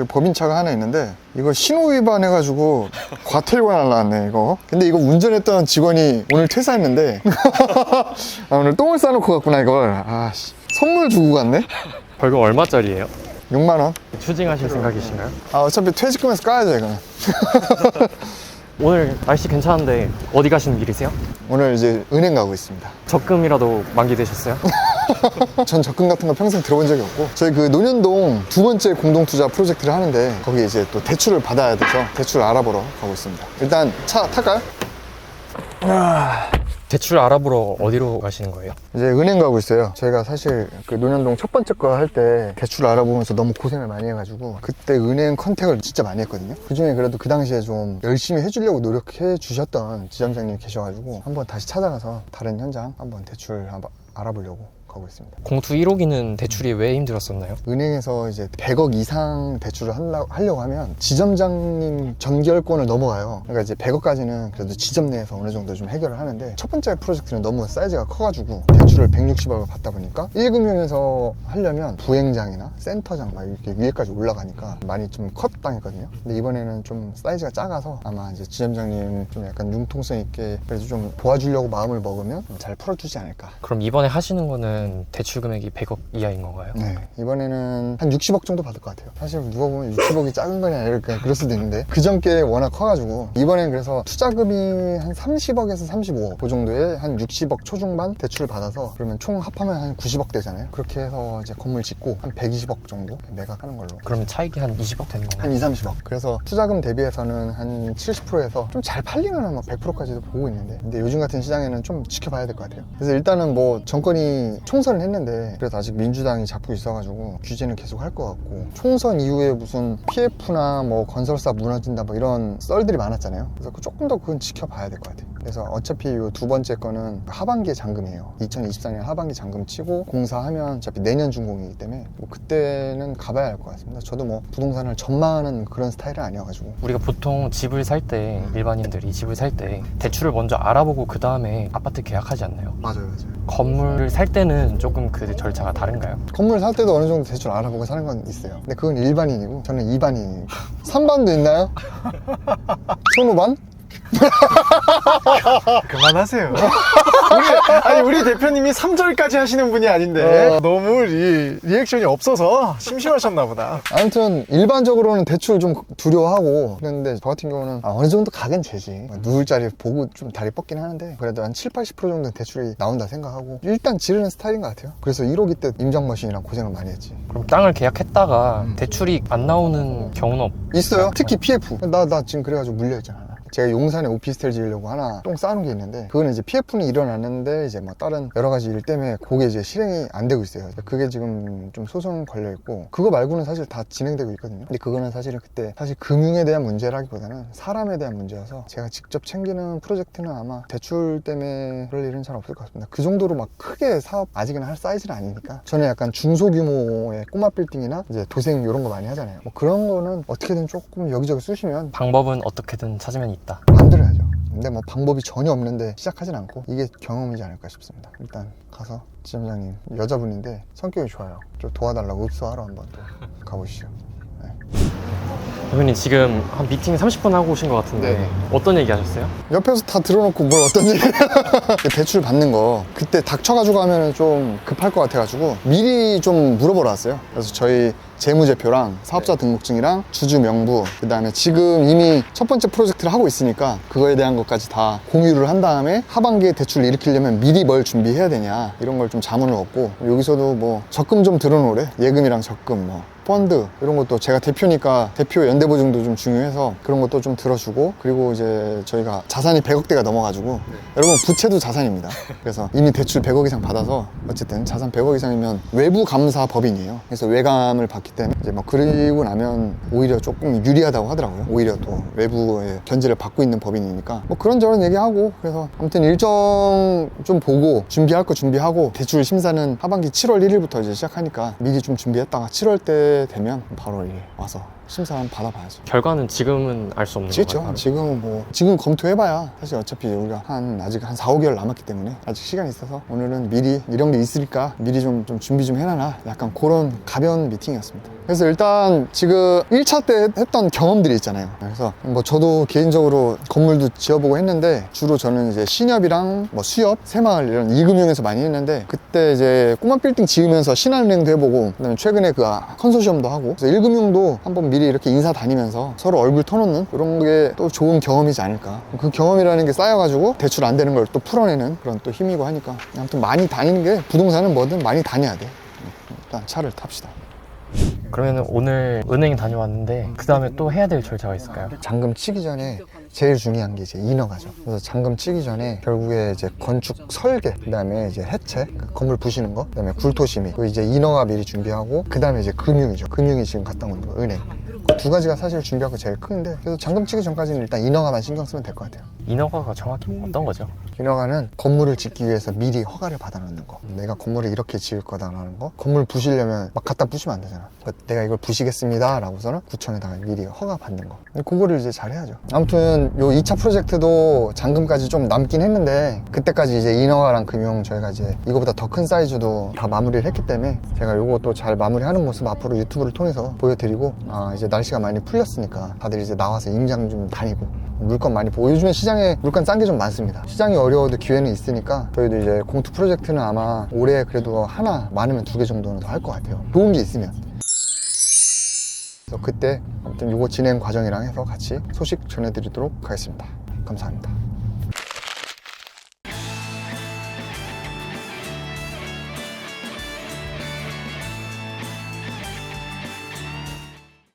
법인차가 하나 있는데 이거 신호 위반해가지고 과태료가 날라왔네 이거. 근데 이거 운전했던 직원이 오늘 퇴사했는데 아, 오늘 똥을 싸놓고 갔구나 이걸. 아씨, 선물 주고 갔네. 벌금 얼마짜리예요? 6만 원. 추징하실 생각이신가요? 아, 어차피 퇴직금에서 까야죠 이거는. 오늘 날씨 괜찮은데 어디 가시는 길이세요? 오늘 이제 은행 가고 있습니다. 적금이라도 만기되셨어요? 전 적금 같은 거 평생 들어본 적이 없고, 저희 그 논현동 두 번째 공동투자 프로젝트를 하는데 거기 이제 또 대출을 받아야 돼서 대출을 알아보러 가고 있습니다. 일단 차 탈까요? 대출 알아보러 어디로 가시는 거예요? 이제 은행 가고 있어요. 저희가 사실 그 논현동 첫 번째 거 할 때 대출 알아보면서 너무 고생을 많이 해가지고 그때 은행 컨택을 진짜 많이 했거든요. 그 중에 그래도 그 당시에 좀 열심히 해주려고 노력해 주셨던 지점장님이 계셔가지고 한번 다시 찾아가서 다른 현장 한번 대출 한번 알아보려고 가고 있습니다. 공투 1호기는 대출이 왜 힘들었었나요? 은행에서 이제 100억 이상 대출을 하려고 하면 지점장님 전결권을 넘어가요. 그러니까 이제 100억까지는 그래도 지점 내에서 어느 정도 좀 해결을 하는데, 첫 번째 프로젝트는 너무 사이즈가 커가지고 대출을 160억을 받다 보니까 1금융에서 하려면 부행장이나 센터장 막 이렇게 위에까지 올라가니까 많이 좀 컷당했거든요. 근데 이번에는 좀 사이즈가 작아서 아마 이제 지점장님 좀 약간 융통성 있게 그래도 좀 도와주려고 마음을 먹으면 잘 풀어주지 않을까. 그럼 이번에 하시는 거는 대출 금액이 100억 이하인 건가요? 네, 이번에는 한 60억 정도 받을 것 같아요. 사실 누가 보면 60억이 작은 거냐 이렇게 그럴 수도 있는데 그 전께 워낙 커가지고 이번엔 그래서 투자금이 한 30억에서 35억 그 정도에 한 60억 초중반 대출을 받아서, 그러면 총 합하면 한 90억 되잖아요. 그렇게 해서 이제 건물 짓고 한 120억 정도 매각하는 걸로. 그러면 차익이 한 20억 되는 건가요? 한 2, 30억. 그래서 투자금 대비해서는 한 70%에서 좀 잘 팔리면 막 100%까지도 보고 있는데, 근데 요즘 같은 시장에는 좀 지켜봐야 될 것 같아요. 그래서 일단은 뭐 정권이 총선을 했는데 그래도 아직 민주당이 잡고 있어가지고 규제는 계속 할 것 같고, 총선 이후에 무슨 PF나 뭐 건설사 무너진다 뭐 이런 썰들이 많았잖아요. 그래서 조금 더 그건 지켜봐야 될 것 같아요. 그래서 어차피 이 두 번째 거는 하반기에 잔금이에요. 2024년 하반기 잔금 치고 공사하면 어차피 내년 준공이기 때문에 뭐 그때는 가봐야 할 것 같습니다. 저도 뭐 부동산을 전망하는 그런 스타일은 아니어가지고. 우리가 보통 집을 살 때, 일반인들이 집을 살 때 대출을 먼저 알아보고 그 다음에 아파트 계약하지 않나요? 맞아요. 건물을 살 때는 조금 그 절차가 다른가요? 건물 살 때도 어느 정도 대출 알아보고 사는 건 있어요. 근데 그건 일반인이고 저는 2반인이니까. 3반도 있나요? 손오반? 그만하세요. 우리 대표님이 3절까지 하시는 분이 아닌데 너무 리액션이 없어서 심심하셨나 보다. 아무튼 일반적으로는 대출 좀 두려워하고 그랬는데, 저 같은 경우는 어느 정도 가긴 되지. 누울 자리 보고 좀 다리 뻗긴 하는데 그래도 한 7, 80% 정도는 대출이 나온다 생각하고 일단 지르는 스타일인 것 같아요. 그래서 1호기 때 임장머신이랑 고생을 많이 했지. 그럼 땅을 계약했다가 대출이 안 나오는 경우는 있어요. 특히 PF. 나 지금 그래가지고 물려있잖아. 제가 용산에 오피스텔 지으려고 하나 똥 쌓아놓은 게 있는데, 그거는 이제 PF는 일어났는데 이제 뭐 다른 여러 가지 일 때문에 그게 이제 실행이 안 되고 있어요. 그게 지금 좀 소송 걸려있고, 그거 말고는 사실 다 진행되고 있거든요. 근데 그거는 사실은 그때 사실 금융에 대한 문제라기보다는 사람에 대한 문제여서 제가 직접 챙기는 프로젝트는 아마 대출 때문에 그럴 일은 잘 없을 것 같습니다. 그 정도로 막 크게 사업 아직은 할 사이즈는 아니니까. 저는 약간 중소규모의 꼬마 빌딩이나 이제 도생 이런 거 많이 하잖아요. 뭐 그런 거는 어떻게든 조금 여기저기 쑤시면 방법은 어떻게든 찾으면 있다. 만들어야죠. 근데 뭐 방법이 전혀 없는데 시작하진 않고, 이게 경험이지 않을까 싶습니다. 일단 가서 지점장님 여자분인데 성격이 좋아요. 좀 도와달라고 읍소하러 한번 또 가보시죠. 대표님 지금 한 미팅 30분 하고 오신 것 같은데 네네. 어떤 얘기 하셨어요? 옆에서 다 들어놓고 뭘 어떤 얘기 대출 받는 거 그때 닥쳐가지고 하면 좀 급할 것 같아가지고 미리 좀 물어보러 왔어요. 그래서 저희 재무제표랑 사업자 등록증이랑 주주 명부, 그 다음에 지금 이미 첫 번째 프로젝트를 하고 있으니까 그거에 대한 것까지 다 공유를 한 다음에 하반기에 대출을 일으키려면 미리 뭘 준비해야 되냐 이런 걸 좀 자문을 얻고, 여기서도 뭐 적금 좀 들어놓으래. 예금이랑 적금 뭐 펀드 이런 것도, 제가 대표니까 대표 연대보증도 좀 중요해서 그런 것도 좀 들어주고, 그리고 이제 저희가 자산이 100억대가 넘어가지고 여러분 부채도 자산입니다. 그래서 이미 대출 100억 이상 받아서 어쨌든 자산 100억 이상이면 외부 감사 법인이에요. 그래서 외감을 받기 때문에 이제 뭐 그리고 나면 오히려 조금 유리하다고 하더라고요. 오히려 또 외부의 견제를 받고 있는 법인이니까 뭐 그런저런 얘기하고, 그래서 아무튼 일정 좀 보고 준비할 거 준비하고, 대출 심사는 하반기 7월 1일부터 이제 시작하니까 미리 좀 준비했다가 7월 때 되면 바로 와서 심사 한번 받아봐야죠. 결과는 지금은 알 수 없는 지겠죠. 건가요? 지금은 뭐 지금 검토해봐야 사실 어차피 우리가 아직 한 4, 5개월 남았기 때문에 아직 시간이 있어서 오늘은 미리 이런 게 있으니까 미리 좀 준비 좀 해놔라, 약간 그런 가벼운 미팅이었습니다. 그래서 일단 지금 1차 때 했던 경험들이 있잖아요. 그래서 뭐 저도 개인적으로 건물도 지어보고 했는데 주로 저는 이제 신협이랑 뭐 수협, 새마을 이런 2금융에서 많이 했는데, 그때 이제 꼬마 빌딩 지으면서 신한은행도 해보고 그다음에 최근에 그 컨소시엄도 하고, 그래서 1금융도 한번 미리 이렇게 인사 다니면서 서로 얼굴 터놓는 그런 게 또 좋은 경험이지 않을까. 그 경험이라는 게 쌓여가지고 대출 안 되는 걸 또 풀어내는 그런 또 힘이고 하니까 아무튼 많이 다니는 게, 부동산은 뭐든 많이 다녀야 돼. 일단 차를 탑시다. 그러면 오늘 은행 다녀왔는데 그 다음에 또 해야 될 절차가 있을까요? 잔금 치기 전에 제일 중요한 게 이제 인허가죠. 그래서 잔금 치기 전에 결국에 이제 건축 설계, 그다음에 이제 해체, 건물 부시는 거, 그다음에 굴토심이, 그 이제 인허가 미리 준비하고, 그다음에 이제 금융이죠. 금융이 지금 갔다 오는 거, 은행. 두 가지가 사실 준비하고 제일 큰데, 그래서 잔금 치기 전까지는 일단 인허가만 신경 쓰면 될 것 같아요. 인허가가 정확히 어떤 거죠? 인허가는 건물을 짓기 위해서 미리 허가를 받아놓는 거. 내가 건물을 이렇게 지을 거다라는 거. 건물 부시려면 막 갖다 부시면 안 되잖아. 그러니까 내가 이걸 부시겠습니다 라고서는 구청에다가 미리 허가 받는 거. 그거를 이제 잘 해야죠. 아무튼 요 2차 프로젝트도 잔금까지 좀 남긴 했는데, 그때까지 이제 인허가랑 금융 저희가 이제 이거보다 더 큰 사이즈도 다 마무리를 했기 때문에 제가 요것도 잘 마무리하는 모습 앞으로 유튜브를 통해서 보여드리고, 이제 날씨가 많이 풀렸으니까 다들 이제 나와서 임장 좀 다니고 물건 많이 보고, 요즘에 시장에 물건 싼 게 좀 많습니다. 시장이 어려워도 기회는 있으니까 저희도 이제 공투 프로젝트는 아마 올해 그래도 하나, 많으면 2개 정도는 더 할 것 같아요. 좋은 게 있으면. 그래서 그때 아무튼 요거 진행 과정이랑 해서 같이 소식 전해드리도록 하겠습니다. 감사합니다.